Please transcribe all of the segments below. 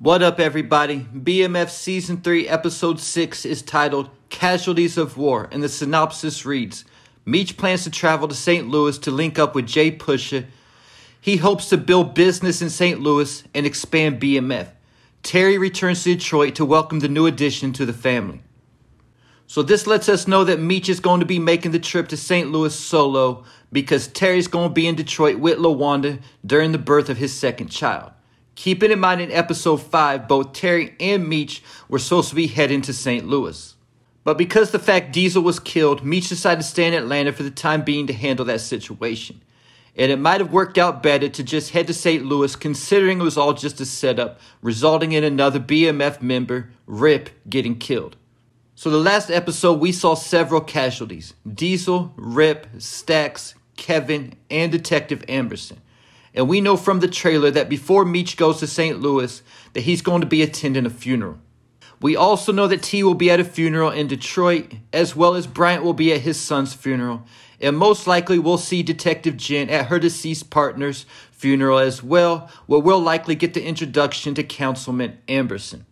What up, everybody? BMF Season 3, Episode 6 is titled Casualties of War, and the synopsis reads, Meech plans to travel to St. Louis to link up with Jay Pusha. He hopes to build business in St. Louis and expand BMF. Terry returns to Detroit to welcome the new addition to the family. So this lets us know that Meech is going to be making the trip to St. Louis solo because Terry's going to be in Detroit with LaWanda during the birth of his second child. Keeping in mind in episode 5, both Terry and Meech were supposed to be heading to St. Louis. But because the fact Diesel was killed, Meech decided to stay in Atlanta for the time being to handle that situation. And it might have worked out better to just head to St. Louis considering it was all just a setup, resulting in another BMF member, Rip, getting killed. So the last episode we saw several casualties: Diesel, Rip, Stacks, Kevin, and Detective Amberson. And we know from the trailer that before Meech goes to St. Louis that he's going to be attending a funeral. We also know that T will be at a funeral in Detroit, as well as Bryant will be at his son's funeral. And most likely we'll see Detective Jen at her deceased partner's funeral as well, where we'll likely get the introduction to Councilman Amberson.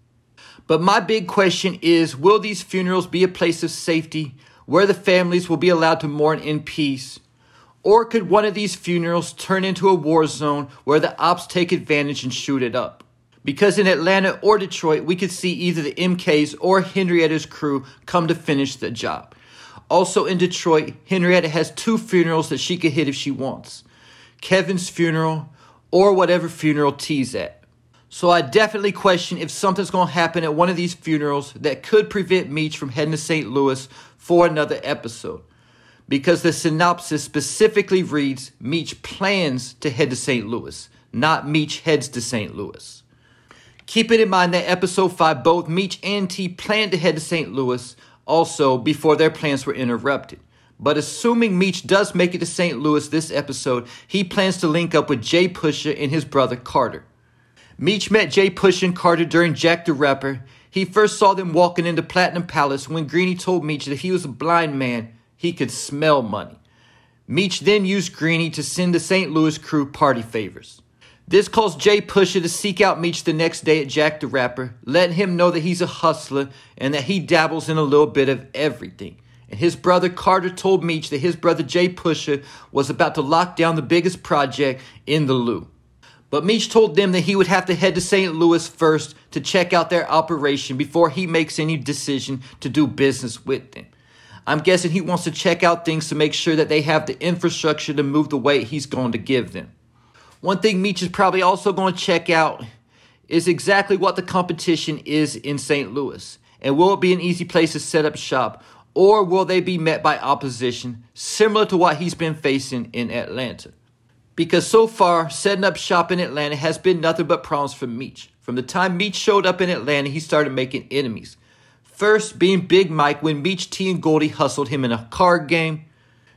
But my big question is, will these funerals be a place of safety where the families will be allowed to mourn in peace? Or could one of these funerals turn into a war zone where the ops take advantage and shoot it up? Because in Atlanta or Detroit, we could see either the MK's or Henrietta's crew come to finish the job. Also in Detroit, Henrietta has 2 funerals that she could hit if she wants: Kevin's funeral or whatever funeral T's at. So I definitely question if something's going to happen at one of these funerals that could prevent Meech from heading to St. Louis for another episode. Because the synopsis specifically reads, Meech plans to head to St. Louis, not Meech heads to St. Louis. Keeping in mind that episode 5, both Meech and T planned to head to St. Louis also before their plans were interrupted. But assuming Meech does make it to St. Louis this episode, he plans to link up with Jay Pusha and his brother Carter. Meech met Jay Pusha and Carter during Jack the Rapper. He first saw them walking into Platinum Palace when Greeny told Meech that if he was a blind man, he could smell money. Meech then used Greeny to send the St. Louis crew party favors. This caused Jay Pusha to seek out Meech the next day at Jack the Rapper, letting him know that he's a hustler and that he dabbles in a little bit of everything. And his brother Carter told Meech that his brother Jay Pusha was about to lock down the biggest project in the Lou. But Meech told them that he would have to head to St. Louis first to check out their operation before he makes any decision to do business with them. I'm guessing he wants to check out things to make sure that they have the infrastructure to move the weight he's going to give them. One thing Meech is probably also going to check out is exactly what the competition is in St. Louis. And will it be an easy place to set up shop, or will they be met by opposition similar to what he's been facing in Atlanta? Because so far, setting up shop in Atlanta has been nothing but problems for Meech. From the time Meech showed up in Atlanta, he started making enemies. First being Big Mike when Meech, T, and Goldie hustled him in a card game.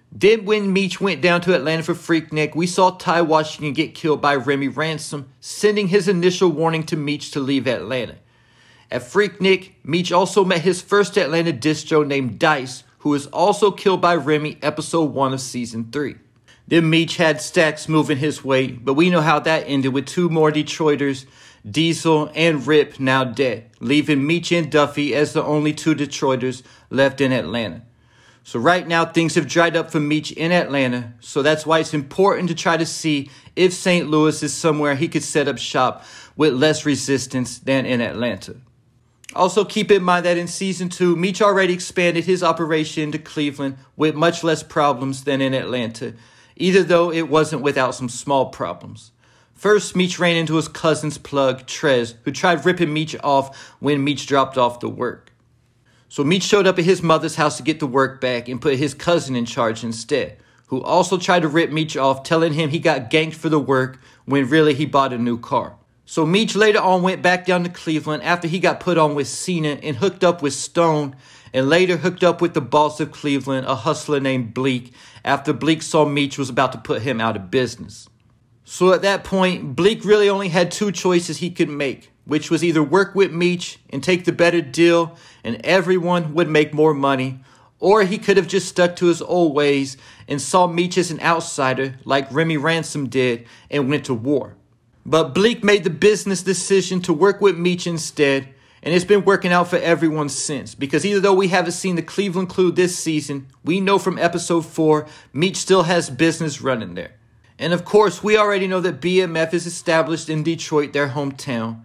Then when Meech went down to Atlanta for Freaknik, we saw Ty Washington get killed by Remy Ransom, sending his initial warning to Meech to leave Atlanta. At Freaknik, Meech also met his first Atlanta distro named Dice, who was also killed by Remy episode 1 of season 3. Then Meech had Stacks moving his way, but we know how that ended with 2 more Detroiters, Diesel and Rip, now dead, leaving Meech and Duffy as the only 2 Detroiters left in Atlanta. So right now things have dried up for Meech in Atlanta, so that's why it's important to try to see if St. Louis is somewhere he could set up shop with less resistance than in Atlanta. Also keep in mind that in season 2, Meech already expanded his operation to Cleveland with much less problems than in Atlanta, either though it wasn't without some small problems. First, Meech ran into his cousin's plug, Trez, who tried ripping Meech off when Meech dropped off the work. So Meech showed up at his mother's house to get the work back and put his cousin in charge instead, who also tried to rip Meech off, telling him he got ganked for the work when really he bought a new car. So Meech later on went back down to Cleveland after he got put on with Cena and hooked up with Stone, and later hooked up with the boss of Cleveland, a hustler named Bleak, after Bleak saw Meech was about to put him out of business. So at that point, Bleak really only had 2 choices he could make, which was either work with Meech and take the better deal and everyone would make more money, or he could have just stuck to his old ways and saw Meech as an outsider like Remy Ransom did and went to war. But Bleak made the business decision to work with Meech instead, and it's been working out for everyone since. Because even though we haven't seen the Cleveland Clue this season, we know from episode 4, Meech still has business running there. And of course, we already know that BMF is established in Detroit, their hometown.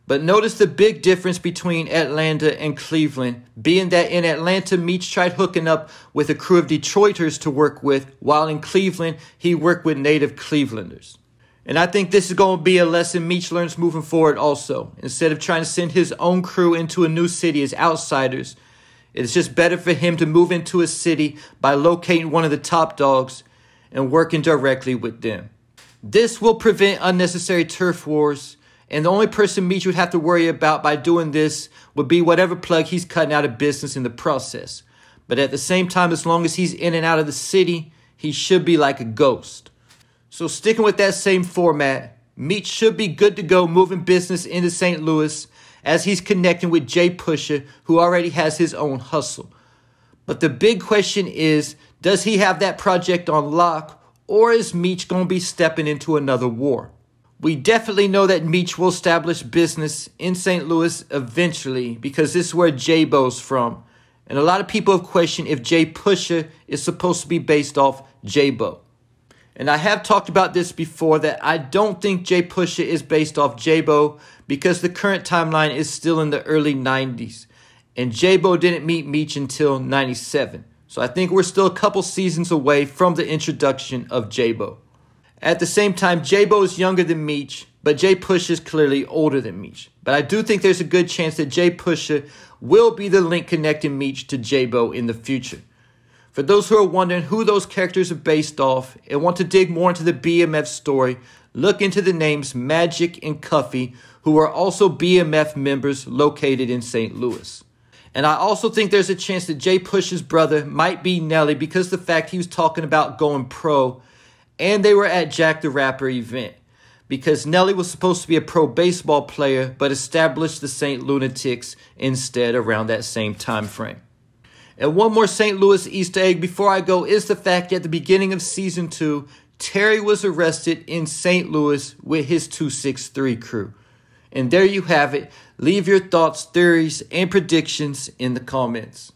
But notice the big difference between Atlanta and Cleveland, being that in Atlanta, Meech tried hooking up with a crew of Detroiters to work with, while in Cleveland, he worked with native Clevelanders. And I think this is going to be a lesson Meech learns moving forward also. Instead of trying to send his own crew into a new city as outsiders, it's just better for him to move into a city by locating one of the top dogs and working directly with them. This will prevent unnecessary turf wars, and the only person Meech would have to worry about by doing this would be whatever plug he's cutting out of business in the process. But at the same time, as long as he's in and out of the city, he should be like a ghost. So sticking with that same format, Meech should be good to go moving business into St. Louis as he's connecting with Jay Pusha, who already has his own hustle. But the big question is, does he have that project on lock, or is Meech going to be stepping into another war? We definitely know that Meech will establish business in St. Louis eventually, because this is where J-Bo's from. And a lot of people have questioned if Jay Pusha is supposed to be based off J-Bo. And I have talked about this before, that I don't think Jay Pusha is based off J-Bo, because the current timeline is still in the early 90s. And J-Bo didn't meet Meech until 97. So I think we're still a couple seasons away from the introduction of J-Bo. At the same time, J-Bo is younger than Meech, but Jay Pusha is clearly older than Meech. But I do think there's a good chance that Jay Pusha will be the link connecting Meech to J-Bo in the future. For those who are wondering who those characters are based off and want to dig more into the BMF story, look into the names Magic and Cuffy, who are also BMF members located in St. Louis. And I also think there's a chance that Jay Pusha's brother might be Nelly, because of the fact he was talking about going pro, and they were at Jack the Rapper event. Because Nelly was supposed to be a pro baseball player, but established the St. Lunatics instead around that same time frame. And one more St. Louis Easter egg before I go is the fact that at the beginning of Season 2, Terry was arrested in St. Louis with his 263 crew. And there you have it. Leave your thoughts, theories, and predictions in the comments.